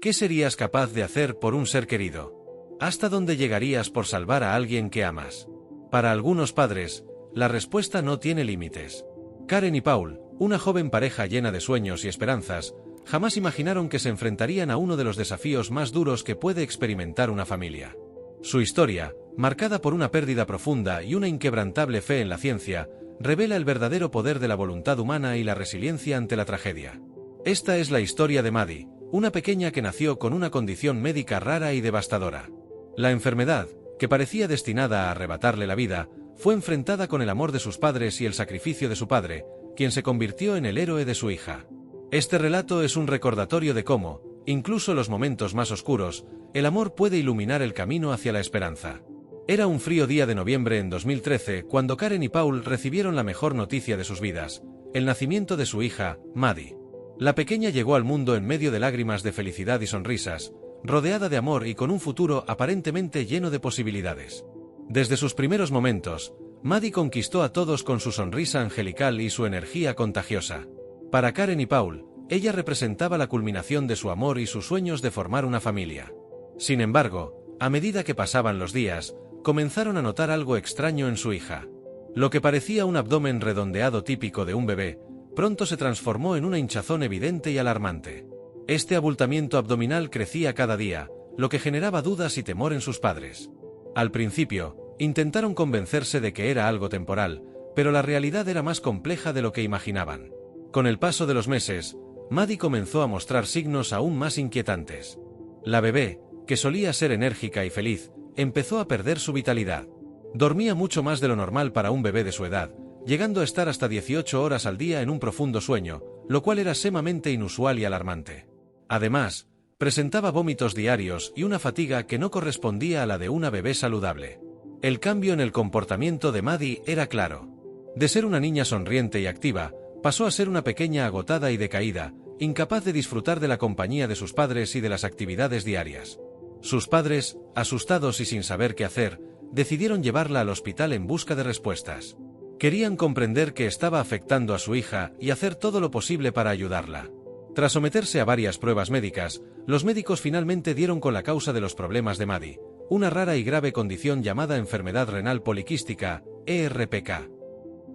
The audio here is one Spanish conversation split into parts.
¿Qué serías capaz de hacer por un ser querido? ¿Hasta dónde llegarías por salvar a alguien que amas? Para algunos padres, la respuesta no tiene límites. Karen y Paul, una joven pareja llena de sueños y esperanzas, jamás imaginaron que se enfrentarían a uno de los desafíos más duros que puede experimentar una familia. Su historia, marcada por una pérdida profunda y una inquebrantable fe en la ciencia, revela el verdadero poder de la voluntad humana y la resiliencia ante la tragedia. Esta es la historia de Maddie, una pequeña que nació con una condición médica rara y devastadora. La enfermedad, que parecía destinada a arrebatarle la vida, fue enfrentada con el amor de sus padres y el sacrificio de su padre, quien se convirtió en el héroe de su hija. Este relato es un recordatorio de cómo, incluso en los momentos más oscuros, el amor puede iluminar el camino hacia la esperanza. Era un frío día de noviembre en 2013 cuando Karen y Paul recibieron la mejor noticia de sus vidas, el nacimiento de su hija, Maddie. La pequeña llegó al mundo en medio de lágrimas de felicidad y sonrisas, rodeada de amor y con un futuro aparentemente lleno de posibilidades. Desde sus primeros momentos, Maddie conquistó a todos con su sonrisa angelical y su energía contagiosa. Para Karen y Paul, ella representaba la culminación de su amor y sus sueños de formar una familia. Sin embargo, a medida que pasaban los días, comenzaron a notar algo extraño en su hija. Lo que parecía un abdomen redondeado típico de un bebé, pronto se transformó en una hinchazón evidente y alarmante. Este abultamiento abdominal crecía cada día, lo que generaba dudas y temor en sus padres. Al principio, intentaron convencerse de que era algo temporal, pero la realidad era más compleja de lo que imaginaban. Con el paso de los meses, Maddie comenzó a mostrar signos aún más inquietantes. La bebé, que solía ser enérgica y feliz, empezó a perder su vitalidad. Dormía mucho más de lo normal para un bebé de su edad, llegando a estar hasta 18 horas al día en un profundo sueño, lo cual era sumamente inusual y alarmante. Además, presentaba vómitos diarios y una fatiga que no correspondía a la de una bebé saludable. El cambio en el comportamiento de Maddie era claro. De ser una niña sonriente y activa, pasó a ser una pequeña agotada y decaída, incapaz de disfrutar de la compañía de sus padres y de las actividades diarias. Sus padres, asustados y sin saber qué hacer, decidieron llevarla al hospital en busca de respuestas. Querían comprender qué estaba afectando a su hija y hacer todo lo posible para ayudarla. Tras someterse a varias pruebas médicas, los médicos finalmente dieron con la causa de los problemas de Maddie, una rara y grave condición llamada enfermedad renal poliquística, ERPK.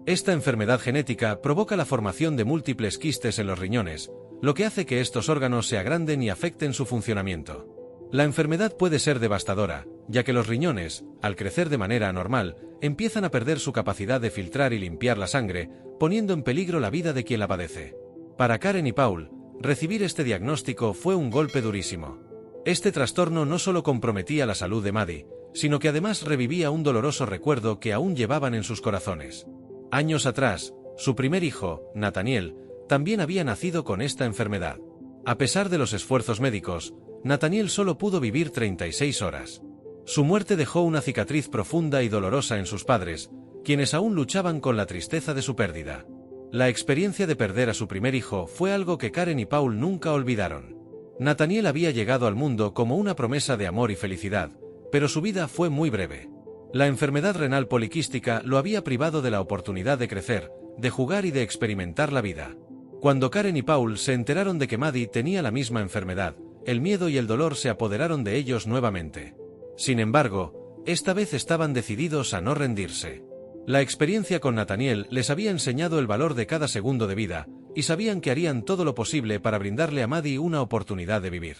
Esta enfermedad genética provoca la formación de múltiples quistes en los riñones, lo que hace que estos órganos se agranden y afecten su funcionamiento. La enfermedad puede ser devastadora, ya que los riñones, al crecer de manera anormal, empiezan a perder su capacidad de filtrar y limpiar la sangre, poniendo en peligro la vida de quien la padece. Para Karen y Paul, recibir este diagnóstico fue un golpe durísimo. Este trastorno no solo comprometía la salud de Maddie, sino que además revivía un doloroso recuerdo que aún llevaban en sus corazones. Años atrás, su primer hijo, Nathaniel, también había nacido con esta enfermedad. A pesar de los esfuerzos médicos, Nathaniel solo pudo vivir 36 horas. Su muerte dejó una cicatriz profunda y dolorosa en sus padres, quienes aún luchaban con la tristeza de su pérdida. La experiencia de perder a su primer hijo fue algo que Karen y Paul nunca olvidaron. Nathaniel había llegado al mundo como una promesa de amor y felicidad, pero su vida fue muy breve. La enfermedad renal poliquística lo había privado de la oportunidad de crecer, de jugar y de experimentar la vida. Cuando Karen y Paul se enteraron de que Maddie tenía la misma enfermedad, el miedo y el dolor se apoderaron de ellos nuevamente. Sin embargo, esta vez estaban decididos a no rendirse. La experiencia con Nathaniel les había enseñado el valor de cada segundo de vida, y sabían que harían todo lo posible para brindarle a Maddie una oportunidad de vivir.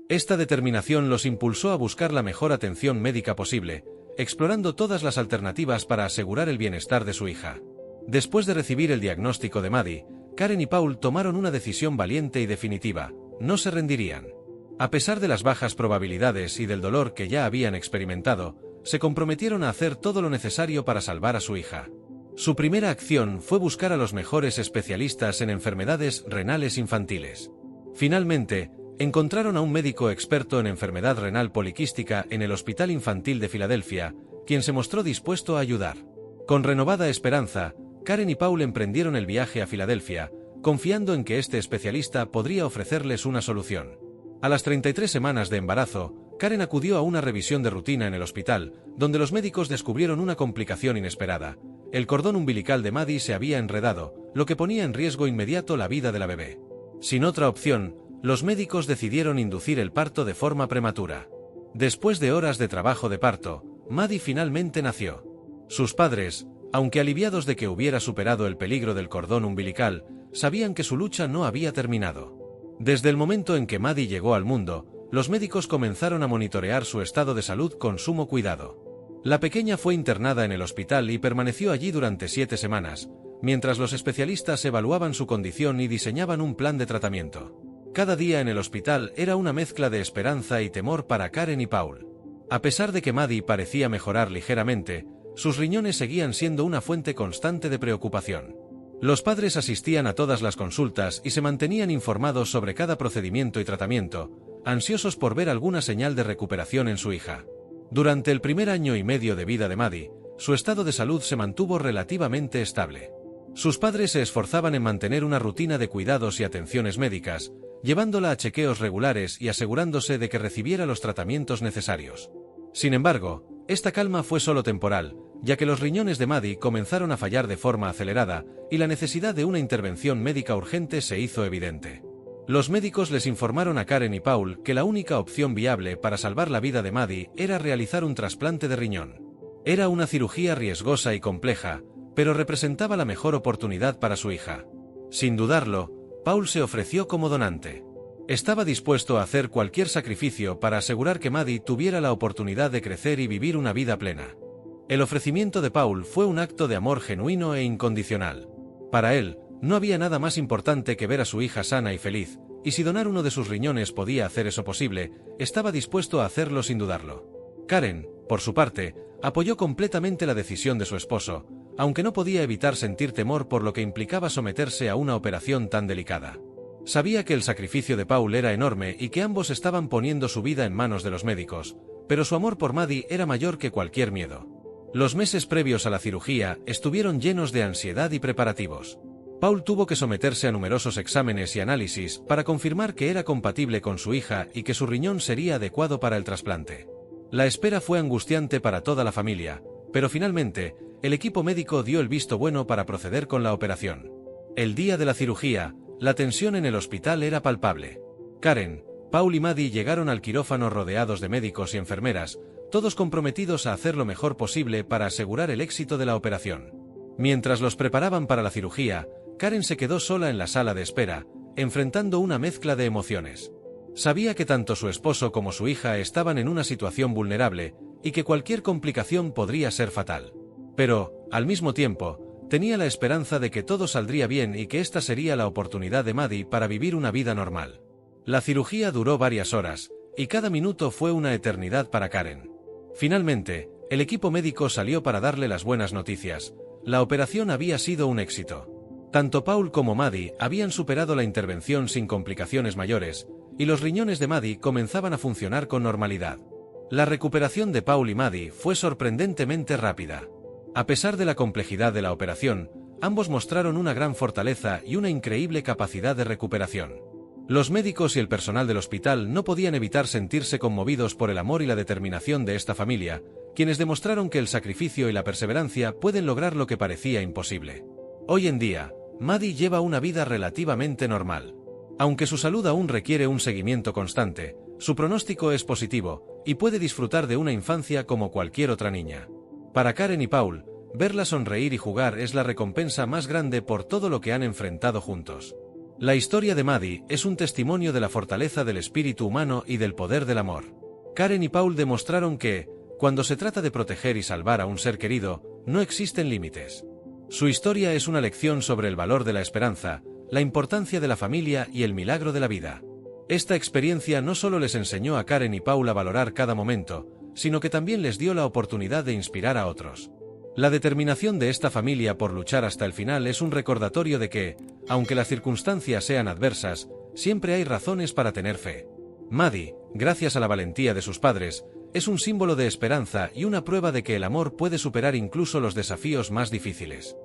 Esta determinación los impulsó a buscar la mejor atención médica posible, explorando todas las alternativas para asegurar el bienestar de su hija. Después de recibir el diagnóstico de Maddie, Karen y Paul tomaron una decisión valiente y definitiva: no se rendirían. A pesar de las bajas probabilidades y del dolor que ya habían experimentado, se comprometieron a hacer todo lo necesario para salvar a su hija. Su primera acción fue buscar a los mejores especialistas en enfermedades renales infantiles. Finalmente, encontraron a un médico experto en enfermedad renal poliquística en el Hospital Infantil de Filadelfia, quien se mostró dispuesto a ayudar. Con renovada esperanza, Karen y Paul emprendieron el viaje a Filadelfia, confiando en que este especialista podría ofrecerles una solución. A las 33 semanas de embarazo, Karen acudió a una revisión de rutina en el hospital, donde los médicos descubrieron una complicación inesperada. El cordón umbilical de Maddie se había enredado, lo que ponía en riesgo inmediato la vida de la bebé. Sin otra opción, los médicos decidieron inducir el parto de forma prematura. Después de horas de trabajo de parto, Maddie finalmente nació. Sus padres, aunque aliviados de que hubiera superado el peligro del cordón umbilical, sabían que su lucha no había terminado. Desde el momento en que Maddie llegó al mundo, los médicos comenzaron a monitorear su estado de salud con sumo cuidado. La pequeña fue internada en el hospital y permaneció allí durante 7 semanas, mientras los especialistas evaluaban su condición y diseñaban un plan de tratamiento. Cada día en el hospital era una mezcla de esperanza y temor para Karen y Paul. A pesar de que Maddie parecía mejorar ligeramente, sus riñones seguían siendo una fuente constante de preocupación. Los padres asistían a todas las consultas y se mantenían informados sobre cada procedimiento y tratamiento, ansiosos por ver alguna señal de recuperación en su hija. Durante el primer año y medio de vida de Maddie, su estado de salud se mantuvo relativamente estable. Sus padres se esforzaban en mantener una rutina de cuidados y atenciones médicas, llevándola a chequeos regulares y asegurándose de que recibiera los tratamientos necesarios. Sin embargo, esta calma fue solo temporal, ya que los riñones de Maddie comenzaron a fallar de forma acelerada y la necesidad de una intervención médica urgente se hizo evidente. Los médicos les informaron a Karen y Paul que la única opción viable para salvar la vida de Maddie era realizar un trasplante de riñón. Era una cirugía riesgosa y compleja, pero representaba la mejor oportunidad para su hija. Sin dudarlo, Paul se ofreció como donante. Estaba dispuesto a hacer cualquier sacrificio para asegurar que Maddie tuviera la oportunidad de crecer y vivir una vida plena. El ofrecimiento de Paul fue un acto de amor genuino e incondicional. Para él, no había nada más importante que ver a su hija sana y feliz, y si donar uno de sus riñones podía hacer eso posible, estaba dispuesto a hacerlo sin dudarlo. Karen, por su parte, apoyó completamente la decisión de su esposo, aunque no podía evitar sentir temor por lo que implicaba someterse a una operación tan delicada. Sabía que el sacrificio de Paul era enorme y que ambos estaban poniendo su vida en manos de los médicos, pero su amor por Maddie era mayor que cualquier miedo. Los meses previos a la cirugía estuvieron llenos de ansiedad y preparativos. Paul tuvo que someterse a numerosos exámenes y análisis para confirmar que era compatible con su hija y que su riñón sería adecuado para el trasplante. La espera fue angustiante para toda la familia, pero finalmente, el equipo médico dio el visto bueno para proceder con la operación. El día de la cirugía, la tensión en el hospital era palpable. Karen, Paul y Maddie llegaron al quirófano rodeados de médicos y enfermeras, todos comprometidos a hacer lo mejor posible para asegurar el éxito de la operación. Mientras los preparaban para la cirugía, Karen se quedó sola en la sala de espera, enfrentando una mezcla de emociones. Sabía que tanto su esposo como su hija estaban en una situación vulnerable, y que cualquier complicación podría ser fatal. Pero, al mismo tiempo, tenía la esperanza de que todo saldría bien y que esta sería la oportunidad de Maddie para vivir una vida normal. La cirugía duró varias horas, y cada minuto fue una eternidad para Karen. Finalmente, el equipo médico salió para darle las buenas noticias. La operación había sido un éxito. Tanto Paul como Maddie habían superado la intervención sin complicaciones mayores, y los riñones de Maddie comenzaban a funcionar con normalidad. La recuperación de Paul y Maddie fue sorprendentemente rápida. A pesar de la complejidad de la operación, ambos mostraron una gran fortaleza y una increíble capacidad de recuperación. Los médicos y el personal del hospital no podían evitar sentirse conmovidos por el amor y la determinación de esta familia, quienes demostraron que el sacrificio y la perseverancia pueden lograr lo que parecía imposible. Hoy en día, Maddie lleva una vida relativamente normal. Aunque su salud aún requiere un seguimiento constante, su pronóstico es positivo, y puede disfrutar de una infancia como cualquier otra niña. Para Karen y Paul, verla sonreír y jugar es la recompensa más grande por todo lo que han enfrentado juntos. La historia de Maddie es un testimonio de la fortaleza del espíritu humano y del poder del amor. Karen y Paul demostraron que, cuando se trata de proteger y salvar a un ser querido, no existen límites. Su historia es una lección sobre el valor de la esperanza, la importancia de la familia y el milagro de la vida. Esta experiencia no solo les enseñó a Karen y Paul a valorar cada momento, sino que también les dio la oportunidad de inspirar a otros. La determinación de esta familia por luchar hasta el final es un recordatorio de que, aunque las circunstancias sean adversas, siempre hay razones para tener fe. Maddie, gracias a la valentía de sus padres, es un símbolo de esperanza y una prueba de que el amor puede superar incluso los desafíos más difíciles.